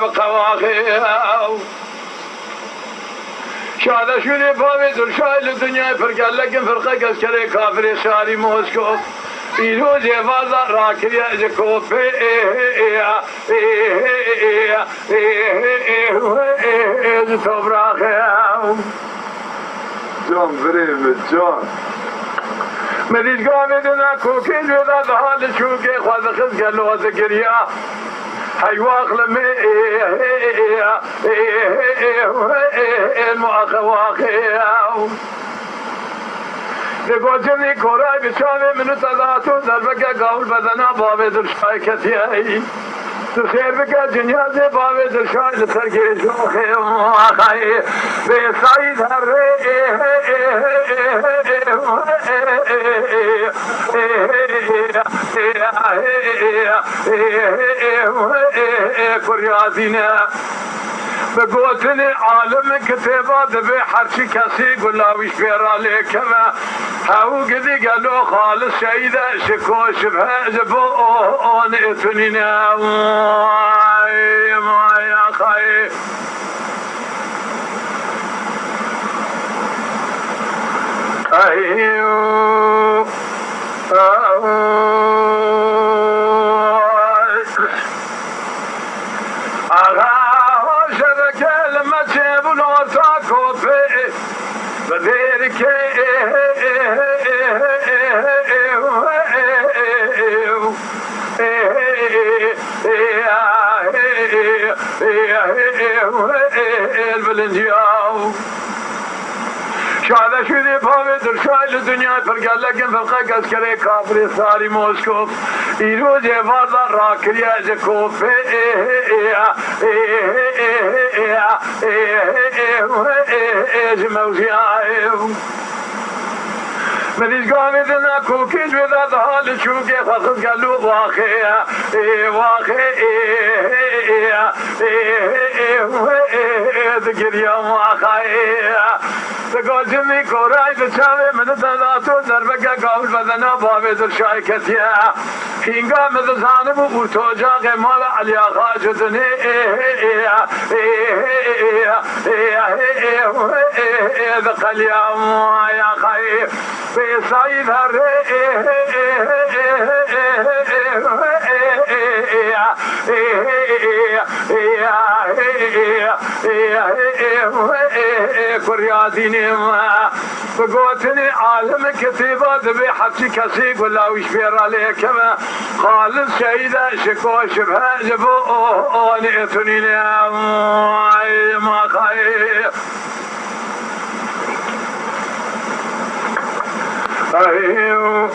بقواخي شاده شده باوی درشایل دنیای فرقل لکن فرقه کس کره کافر شاری موسکو ایروز وازا راکری از کوپه از توبراخه جان بریم جان مدیدگاه میدونه کوکی جودا دهال چوکه خواهد خز گلوز گریا حيواق لمي المؤخواخي لقوتني كوراي بشامي من تضاتو دربكا قول بدنا بابي درشاي كتياي تخير بكا جنيازي بابي درشاي لسرقي شوخي ومؤخي بسعيد هري كريازينا بقوتني عالم كتابة دبي حرشي كسي قلاويش بير عليك ما هاو قدي قالوا خالص شيدا شكو شبه زبون اتنينا ما يا خي ايوه بديرك البلنجياو شاده شده باوی درشایل دنیا فرقل لکن فرقه کسکره کافر ساری موسکو ایروز واردا راکری از کوپه از موزیایو مدیدگاه میدونه کوکی جودا دهال چوکه خواهد گلو واقعی دگریا مواقعی دگاجمی کورای بچاوه من داداتو دربکه قابل بدنا بابی درشای کتیه هنگا مدزانم و ارتوجاق مال علی آقا جدنی دقلیا موایا خیف بسعيد كرياديني بقوتني عالم كتيبة دبي حكي كسي قلاويش بير عليك ما خالص شيدا شكو شبه جبوني اتنيني ما خايف أيوه